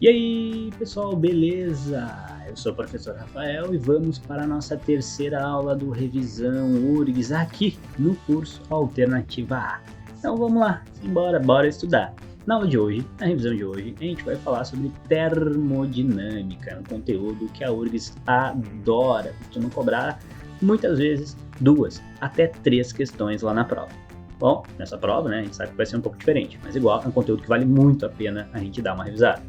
E aí, pessoal, beleza? Eu sou o professor Rafael e vamos para a nossa terceira aula do Revisão URGS aqui no curso Alternativa A. Então vamos lá, bora estudar. Na aula de hoje, na revisão de hoje, a gente vai falar sobre termodinâmica, um conteúdo que a URGS adora, costuma cobrar muitas vezes 2 até 3 questões lá na prova. Bom, nessa prova, né, a gente sabe que vai ser um pouco diferente, mas igual é um conteúdo que vale muito a pena a gente dar uma revisada.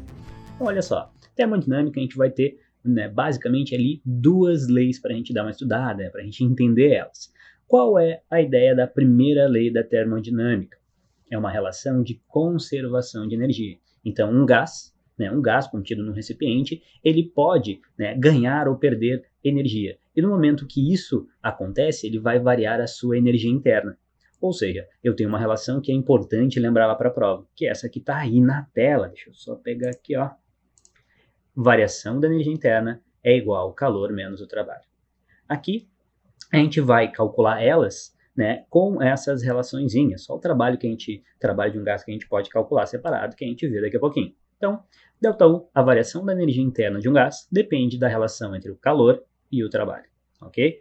Então, olha só, termodinâmica a gente vai ter, né, basicamente ali 2 leis para a gente dar uma estudada, para a gente entender elas. Qual é a ideia da primeira lei da termodinâmica? É uma relação de conservação de energia. Então, um gás contido no recipiente, ele pode, né, ganhar ou perder energia. E no momento que isso acontece, ele vai variar a sua energia interna. Ou seja, eu tenho uma relação que é importante lembrar lá para a prova, que é essa que está aí na tela. Deixa eu só pegar aqui, ó. Variação da energia interna é igual ao calor menos o trabalho. Aqui, a gente vai calcular elas, né, com essas relaçõezinhas. Só o trabalho de um gás que a gente pode calcular separado, que a gente vê daqui a pouquinho. Então, ΔU, a variação da energia interna de um gás, depende da relação entre o calor e o trabalho, ok?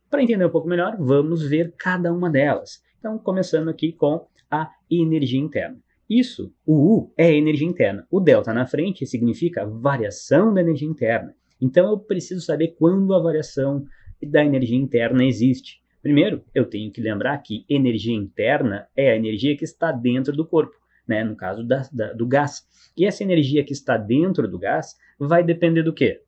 Para entender um pouco melhor, vamos ver cada uma delas. Então, começando aqui com a energia interna. Isso, o U é energia interna. O delta na frente significa variação da energia interna. Então, eu preciso saber quando a variação da energia interna existe. Primeiro, eu tenho que lembrar que energia interna é a energia que está dentro do corpo, né? No caso do gás. E essa energia que está dentro do gás vai depender do quê?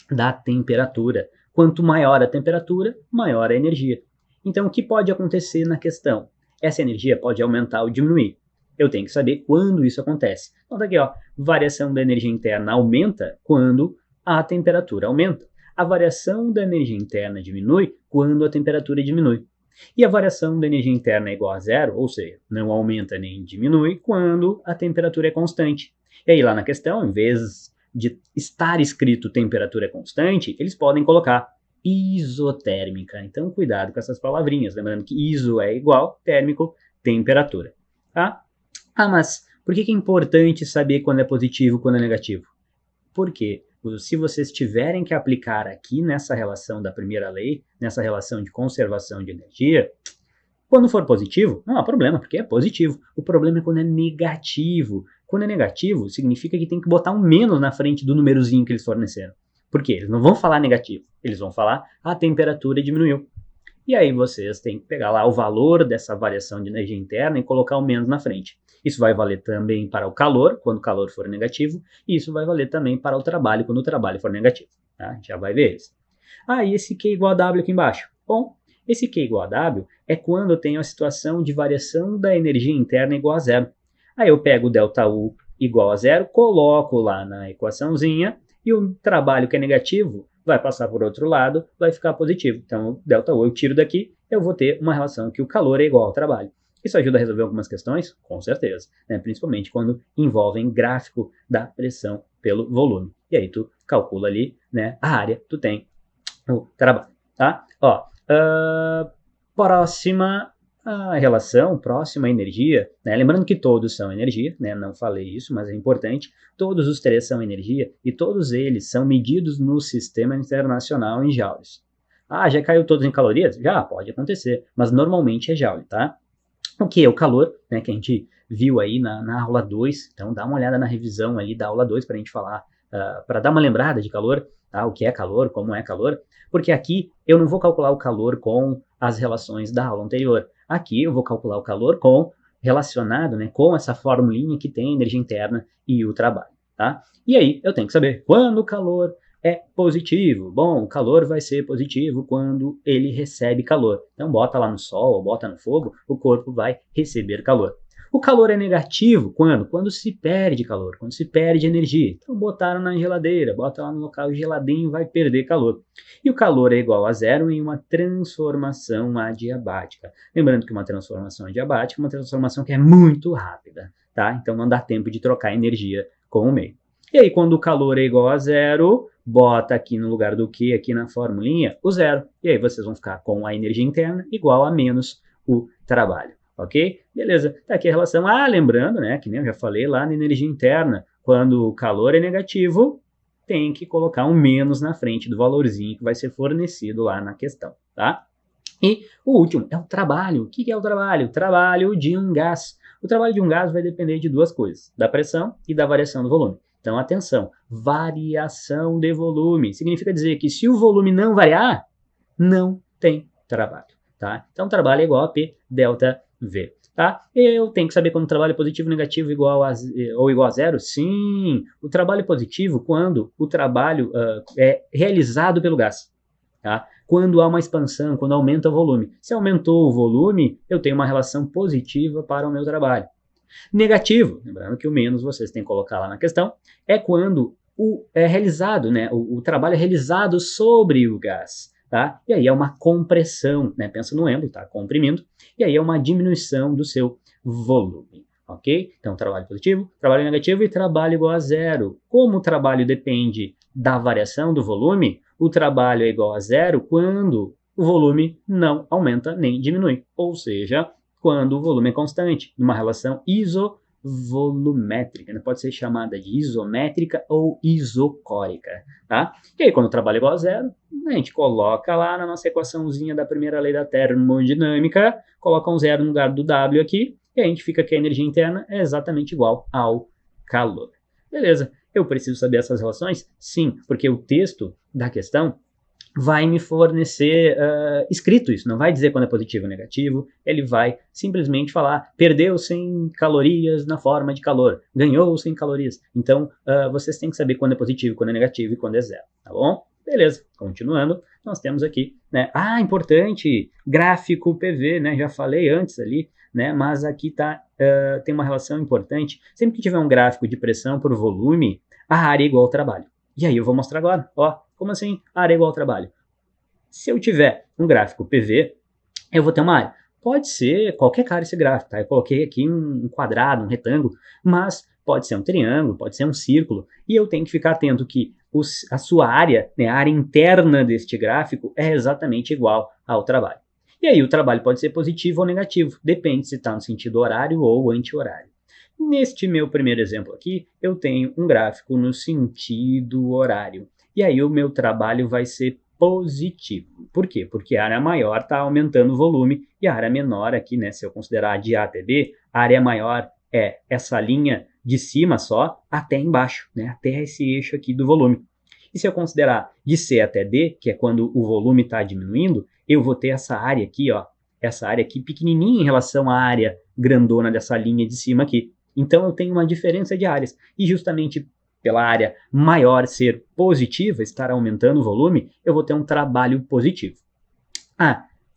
Da temperatura. Quanto maior a temperatura, maior a energia. Então, o que pode acontecer na questão? Essa energia pode aumentar ou diminuir. Eu tenho que saber quando isso acontece. Então, tá aqui, ó, variação da energia interna aumenta quando a temperatura aumenta. A variação da energia interna diminui quando a temperatura diminui. E a variação da energia interna é igual a zero, ou seja, não aumenta nem diminui quando a temperatura é constante. E aí, lá na questão, em vez de estar escrito temperatura constante, eles podem colocar isotérmica. Então, cuidado com essas palavrinhas. Lembrando que iso é igual, térmico, temperatura. Tá? Ah, mas por que é importante saber quando é positivo e quando é negativo? Porque se vocês tiverem que aplicar aqui nessa relação da primeira lei, nessa relação de conservação de energia, quando for positivo, não há problema, porque é positivo. O problema é quando é negativo. Quando é negativo, significa que tem que botar um menos na frente do númerozinho que eles forneceram. Por quê? Eles não vão falar negativo, eles vão falar a temperatura diminuiu. E aí vocês têm que pegar lá o valor dessa variação de energia interna e colocar o menos na frente. Isso vai valer também para o calor, quando o calor for negativo, e isso vai valer também para o trabalho, quando o trabalho for negativo. Tá? A gente já vai ver eles. E esse Q igual a W aqui embaixo? Bom, esse Q igual a W é quando eu tenho a situação de variação da energia interna igual a zero. Aí eu pego o ΔU igual a zero, coloco lá na equaçãozinha, e o trabalho que é negativo vai passar por outro lado, vai ficar positivo. Então, ΔU eu tiro daqui, eu vou ter uma relação que o calor é igual ao trabalho. Isso ajuda a resolver algumas questões? Com certeza, né? Principalmente quando envolvem gráfico da pressão pelo volume. E aí tu calcula ali, né, a área, tu tem o trabalho, tá? Ó, próxima relação, próxima energia, né? Lembrando que todos são energia, né? Não falei isso, mas é importante. Todos os 3 são energia e todos eles são medidos no Sistema Internacional em joules. Já caiu todos em calorias? Já, pode acontecer, mas normalmente é joule, tá? O que é o calor, né, que a gente viu aí na aula 2, então dá uma olhada na revisão ali da aula 2 para a gente falar, para dar uma lembrada de calor, tá? O que é calor, como é calor, porque aqui eu não vou calcular o calor com as relações da aula anterior, aqui eu vou calcular o calor relacionado, né, com essa formulinha que tem energia interna e o trabalho, tá? E aí eu tenho que saber quando o calor é positivo. Bom, o calor vai ser positivo quando ele recebe calor. Então, bota lá no sol ou bota no fogo, o corpo vai receber calor. O calor é negativo quando? Quando se perde calor, quando se perde energia. Então, botaram na geladeira, bota lá no local geladinho, vai perder calor. E o calor é igual a zero em uma transformação adiabática. Lembrando que uma transformação adiabática é uma transformação que é muito rápida, tá? Então, não dá tempo de trocar energia com o meio. E aí, quando o calor é igual a zero, bota aqui no lugar do Q, aqui na formulinha, o zero. E aí vocês vão ficar com a energia interna igual a menos o trabalho. Ok? Beleza. Tá aqui a relação. Lembrando, né, que nem eu já falei lá na energia interna, Quando o calor é negativo, tem que colocar um menos na frente do valorzinho que vai ser fornecido lá na questão, tá? E o último é o trabalho. O que é o trabalho? O trabalho de um gás. O trabalho de um gás vai depender de duas coisas, da pressão e da variação do volume. Então, atenção, variação de volume. Significa dizer que se o volume não variar, não tem trabalho, tá? Então, trabalho é igual a P delta V, tá? Eu tenho que saber quando o trabalho é positivo, negativo ou igual a zero? Sim, o trabalho é positivo quando o trabalho é realizado pelo gás, tá? Quando há uma expansão, quando aumenta o volume. Se aumentou o volume, eu tenho uma relação positiva para o meu trabalho. Negativo, lembrando que o menos vocês têm que colocar lá na questão, é quando é realizado, né? O trabalho é realizado sobre o gás, tá? E aí é uma compressão, né? Pensa no êmbolo, tá? Comprimindo, e aí é uma diminuição do seu volume, ok? Então, trabalho positivo, trabalho negativo e trabalho igual a zero. Como o trabalho depende da variação do volume, o trabalho é igual a zero quando o volume não aumenta nem diminui, ou seja, quando o volume é constante, numa relação isovolumétrica, pode ser chamada de isométrica ou isocórica, tá? E aí, quando o trabalho é igual a zero, a gente coloca lá na nossa equaçãozinha da primeira lei da termodinâmica, coloca um zero no lugar do W aqui, e a gente fica que a energia interna é exatamente igual ao calor. Beleza? Eu preciso saber essas relações? Sim, porque o texto da questão vai me fornecer escrito isso, não vai dizer quando é positivo ou negativo, ele vai simplesmente falar, perdeu 100 calorias na forma de calor, ganhou 100 calorias. Então, vocês têm que saber quando é positivo, quando é negativo e quando é zero, tá bom? Beleza, continuando, nós temos aqui, né, importante, gráfico PV, né, já falei antes ali, né, mas aqui tem uma relação importante, sempre que tiver um gráfico de pressão por volume, a área é igual ao trabalho. E aí eu vou mostrar agora, ó, como assim área é igual ao trabalho? Se eu tiver um gráfico PV, eu vou ter uma área. Pode ser qualquer cara esse gráfico, tá? Eu coloquei aqui um quadrado, um retângulo, mas pode ser um triângulo, pode ser um círculo, e eu tenho que ficar atento que a sua área, né, a área interna deste gráfico é exatamente igual ao trabalho. E aí o trabalho pode ser positivo ou negativo, depende se está no sentido horário ou anti-horário. Neste meu primeiro exemplo aqui, eu tenho um gráfico no sentido horário. E aí o meu trabalho vai ser positivo. Por quê? Porque a área maior está aumentando o volume e a área menor aqui, né, se eu considerar de A até B, a área maior é essa linha de cima só até embaixo, né, até esse eixo aqui do volume. E se eu considerar de C até D, que é quando o volume está diminuindo, eu vou ter essa área aqui, ó, essa área aqui pequenininha em relação à área grandona dessa linha de cima aqui. Então eu tenho uma diferença de áreas. E justamente pela área maior ser positiva, estar aumentando o volume, eu vou ter um trabalho positivo.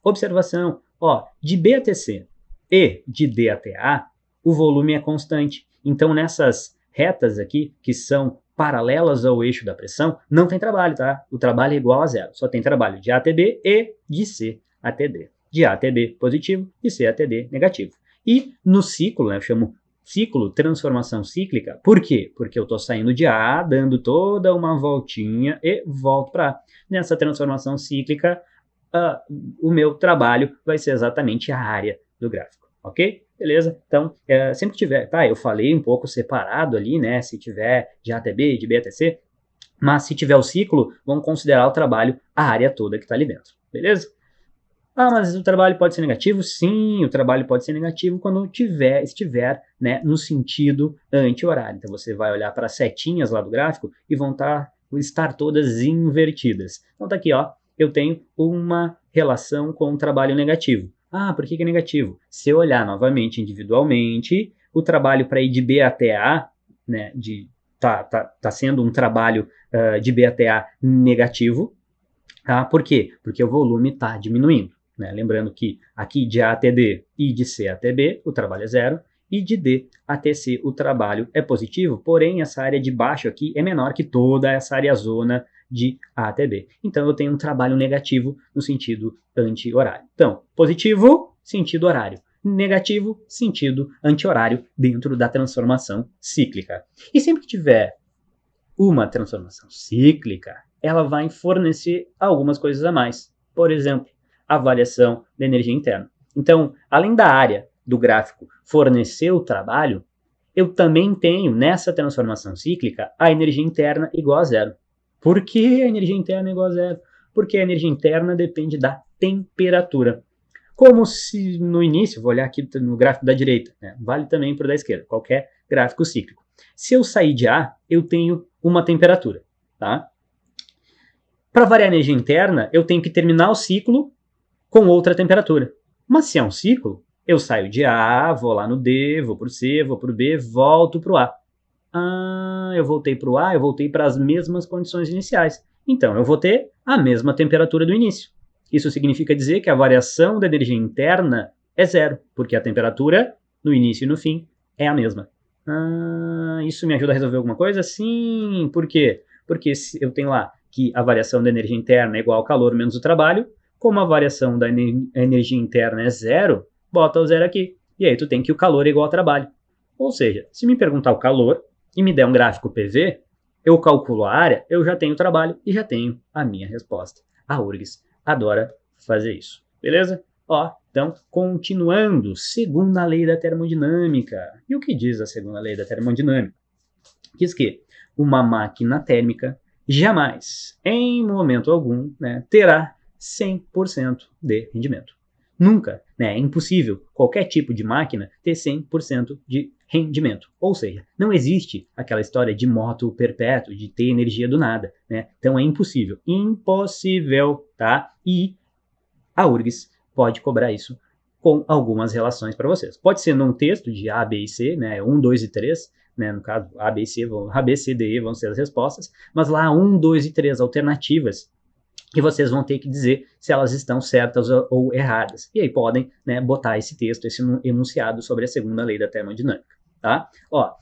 Observação, ó, de B até C e de D até A, o volume é constante. Então nessas retas aqui, que são paralelas ao eixo da pressão, não tem trabalho, tá? O trabalho é igual a zero. Só tem trabalho de A até B e de C até D. De A até B positivo, de C até D negativo. E no ciclo, né, eu chamo ciclo, transformação cíclica. Por quê? Porque eu estou saindo de A, dando toda uma voltinha e volto para A. Nessa transformação cíclica, o meu trabalho vai ser exatamente a área do gráfico, ok? Beleza? Então, sempre que tiver, tá? Eu falei um pouco separado ali, né? Se tiver de A até B, de B até C, mas se tiver o ciclo, vamos considerar o trabalho, a área toda que está ali dentro, beleza? Mas o trabalho pode ser negativo? Sim, o trabalho pode ser negativo quando estiver, né, no sentido anti-horário. Então você vai olhar para as setinhas lá do gráfico e vão estar todas invertidas. Então tá aqui, ó, eu tenho uma relação com o trabalho negativo. Por que é negativo? Se eu olhar novamente individualmente, o trabalho para ir de B até A, né, tá sendo um trabalho de B até A negativo. Por quê? Porque o volume está diminuindo. Né? Lembrando que aqui de A até D e de C até B, o trabalho é zero, e de D até C o trabalho é positivo, porém essa área de baixo aqui é menor que toda essa área zona de A até B. Então eu tenho um trabalho negativo no sentido anti-horário. Então, positivo, sentido horário. Negativo, sentido anti-horário dentro da transformação cíclica. E sempre que tiver uma transformação cíclica, ela vai fornecer algumas coisas a mais. Por exemplo, a variação da energia interna. Então, além da área do gráfico fornecer o trabalho, eu também tenho, nessa transformação cíclica, a energia interna igual a zero. Por que a energia interna é igual a zero? Porque a energia interna depende da temperatura. Como se no início, vou olhar aqui no gráfico da direita, né? Vale também para o da esquerda, qualquer gráfico cíclico. Se eu sair de A, eu tenho uma temperatura, tá? Para variar a energia interna, eu tenho que terminar o ciclo com outra temperatura. Mas se é um ciclo, eu saio de A, vou lá no D, vou para o C, vou para o B, volto para o A. Ah, eu voltei para o A, eu voltei para as mesmas condições iniciais. Então, eu vou ter a mesma temperatura do início. Isso significa dizer que a variação da energia interna é zero, porque a temperatura no início e no fim é a mesma. Ah, isso me ajuda a resolver alguma coisa? Sim. Por quê? Porque eu tenho lá que a variação da energia interna é igual ao calor menos o trabalho. Como a variação da energia interna é zero, bota o zero aqui. E aí tu tem que o calor é igual ao trabalho. Ou seja, se me perguntar o calor e me der um gráfico PV, eu calculo a área, eu já tenho o trabalho e já tenho a minha resposta. A URGS adora fazer isso. Beleza? Ó, então, continuando, segunda lei da termodinâmica. E o que diz a segunda lei da termodinâmica? Diz que uma máquina térmica jamais, em momento algum, né, terá 100% de rendimento. Nunca, né, é impossível qualquer tipo de máquina ter 100% de rendimento. Ou seja, não existe aquela história de moto perpétuo, de ter energia do nada, né? Então é impossível. Impossível, tá? E a URGS pode cobrar isso com algumas relações para vocês. Pode ser num texto de A, B e C, né? 1, 2 e 3, né? No caso, A, B, C, A, B, C, D, E vão ser as respostas, mas lá 1, 2 e 3 alternativas que vocês vão ter que dizer se elas estão certas ou erradas. E aí podem, né, botar esse texto, esse enunciado sobre a segunda lei da termodinâmica, tá? Ó,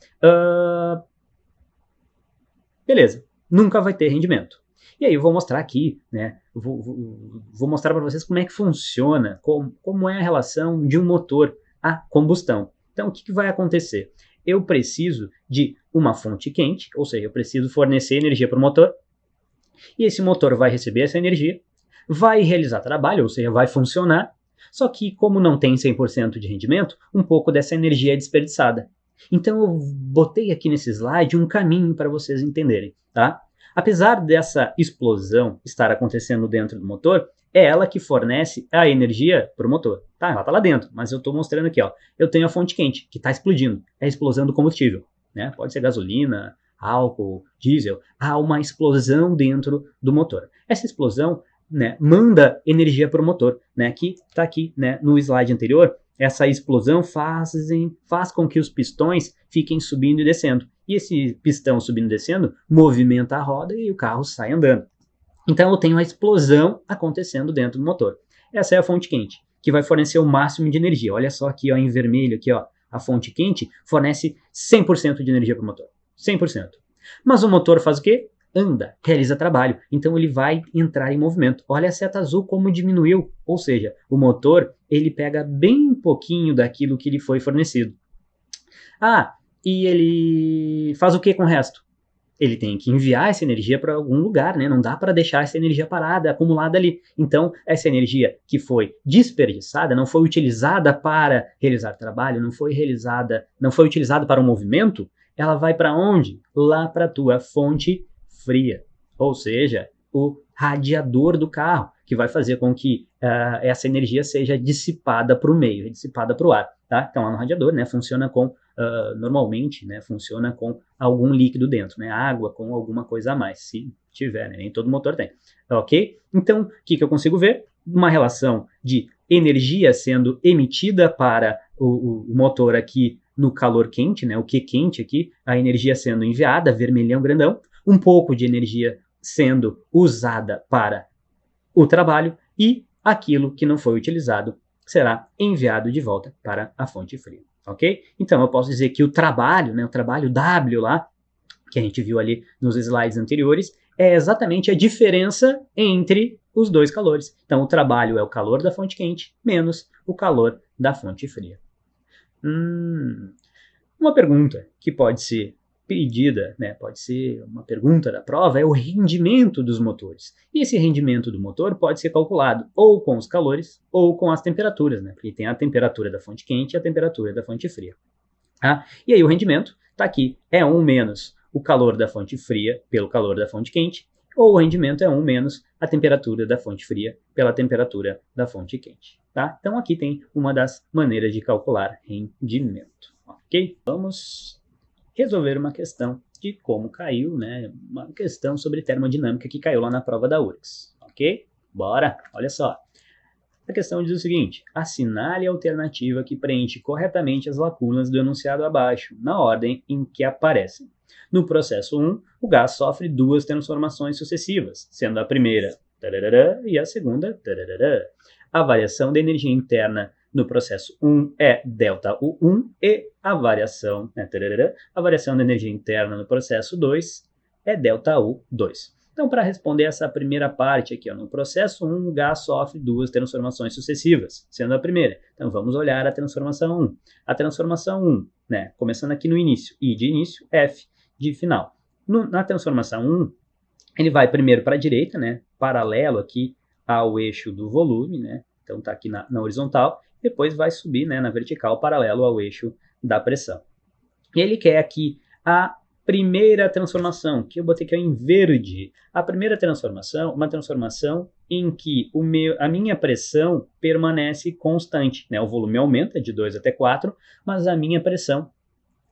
beleza, nunca vai ter rendimento. E aí eu vou mostrar aqui, né, vou mostrar para vocês como é que funciona, como é a relação de um motor à combustão. Então, o que vai acontecer? Eu preciso de uma fonte quente, ou seja, eu preciso fornecer energia para o motor, e esse motor vai receber essa energia, vai realizar trabalho, ou seja, vai funcionar, só que como não tem 100% de rendimento, um pouco dessa energia é desperdiçada. Então eu botei aqui nesse slide um caminho para vocês entenderem, tá? Apesar dessa explosão estar acontecendo dentro do motor, é ela que fornece a energia para o motor. Tá, ela está lá dentro, mas eu estou mostrando aqui, ó. Eu tenho a fonte quente, que está explodindo. É a explosão do combustível, né? Pode ser gasolina, álcool, diesel. Há uma explosão dentro do motor. Essa explosão, né, manda energia para o motor, né? Que está aqui, né, no slide anterior. Essa explosão faz com que os pistões fiquem subindo e descendo. E esse pistão subindo e descendo movimenta a roda e o carro sai andando. Então eu tenho a explosão acontecendo dentro do motor. Essa é a fonte quente, que vai fornecer o máximo de energia. Olha só aqui, ó, em vermelho, aqui, ó, a fonte quente fornece 100% de energia para o motor. 100%. Mas o motor faz o quê? Anda, realiza trabalho. Então ele vai entrar em movimento. Olha a seta azul como diminuiu. Ou seja, o motor ele pega bem pouquinho daquilo que lhe foi fornecido. Ah, e ele faz o que com o resto? Ele tem que enviar essa energia para algum lugar, né? Não dá para deixar essa energia parada, acumulada ali. Então, essa energia que foi desperdiçada, não foi utilizada para realizar trabalho, não foi utilizada para o movimento, ela vai para onde? Lá para a tua fonte fria. Ou seja, o radiador do carro, que vai fazer com que essa energia seja dissipada para o meio, dissipada para o ar. Tá? Então, lá no radiador, né, funciona com, normalmente, né, funciona com algum líquido dentro, né, água com alguma coisa a mais, se tiver, né, nem todo motor tem. Ok? Então, o que eu consigo ver? Uma relação de energia sendo emitida para o motor aqui no calor quente, né, o Q quente aqui, a energia sendo enviada, vermelhão grandão, um pouco de energia sendo usada para o trabalho e aquilo que não foi utilizado será enviado de volta para a fonte fria, ok? Então eu posso dizer que o trabalho, né, o trabalho W lá, que a gente viu ali nos slides anteriores, é exatamente a diferença entre os dois calores. Então o trabalho é o calor da fonte quente menos o calor da fonte fria. Uma pergunta que pode ser pedida, né, pode ser uma pergunta da prova, é o rendimento dos motores. E esse rendimento do motor pode ser calculado ou com os calores ou com as temperaturas, né, porque tem a temperatura da fonte quente e a temperatura da fonte fria. Tá? E aí o rendimento está aqui, é 1 menos o calor da fonte fria pelo calor da fonte quente, ou o rendimento é 1 menos a temperatura da fonte fria pela temperatura da fonte quente. Tá? Então aqui tem uma das maneiras de calcular rendimento. Ok? Vamos resolver uma questão de como caiu, né? Uma questão sobre termodinâmica que caiu lá na prova da URGS. Ok? Bora! Olha só. A questão diz o seguinte: assinale a alternativa que preenche corretamente as lacunas do enunciado abaixo, na ordem em que aparecem. No processo 1, o gás sofre 2 transformações sucessivas, sendo a primeira tararara, e a segunda tararara. A variação da energia interna no processo 1 é ΔU1 e a variação da energia interna no processo 2 é ΔU2. Então, para responder essa primeira parte aqui, no processo 1, o gás sofre 2 transformações sucessivas, sendo a primeira. Então, vamos olhar a transformação 1. A transformação 1, começando aqui no início, I de início, F de final. Na transformação 1, ele vai primeiro para a direita, paralelo aqui ao eixo do volume, então está aqui na horizontal, depois vai subir na vertical, paralelo ao eixo da pressão. E ele quer aqui a primeira transformação, que eu botei aqui em verde. A primeira transformação, uma transformação em que a minha pressão permanece constante. O volume aumenta de 2 até 4, mas a minha pressão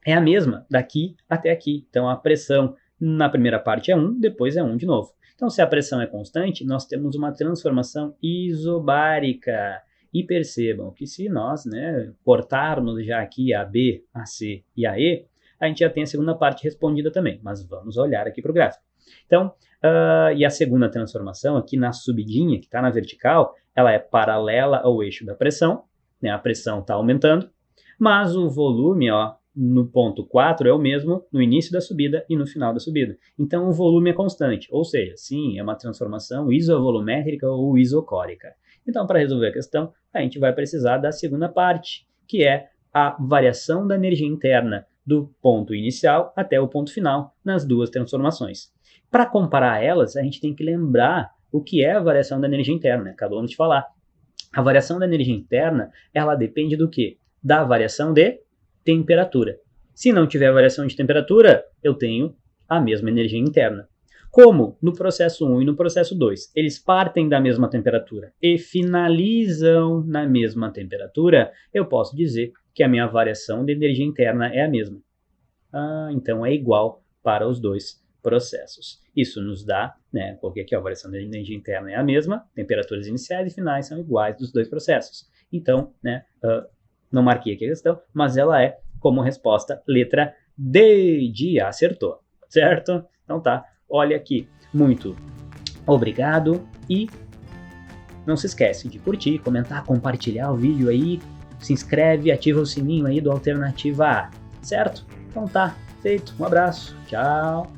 é a mesma daqui até aqui. Então a pressão na primeira parte é 1, depois é 1 de novo. Então se a pressão é constante, nós temos uma transformação isobárica. E percebam que se nós cortarmos já aqui a B, a C e a E, a gente já tem a segunda parte respondida também, mas vamos olhar aqui para o gráfico. Então, e a segunda transformação aqui na subidinha, que está na vertical, ela é paralela ao eixo da pressão, a pressão está aumentando, mas o volume, no ponto 4 é o mesmo no início da subida e no final da subida. Então o volume é constante, ou seja, sim, é uma transformação isovolumétrica ou isocórica. Então, para resolver a questão, a gente vai precisar da segunda parte, que é a variação da energia interna do ponto inicial até o ponto final nas duas transformações. Para comparar elas, a gente tem que lembrar o que é a variação da energia interna, acabamos de falar. A variação da energia interna, ela depende do quê? Da variação de temperatura. Se não tiver variação de temperatura, eu tenho a mesma energia interna. Como no processo 1 e no processo 2, eles partem da mesma temperatura e finalizam na mesma temperatura, eu posso dizer que a minha variação de energia interna é a mesma. Então é igual para os dois processos. Isso nos dá, coloquei aqui a variação da energia interna é a mesma, temperaturas iniciais e finais são iguais dos dois processos. Então, não marquei aqui a questão, mas ela é como resposta letra D de acertou, certo? Então tá. Olha aqui, muito obrigado e não se esquece de curtir, comentar, compartilhar o vídeo aí, se inscreve, ativa o sininho aí do Alternativa A, certo? Então tá, feito, um abraço, tchau!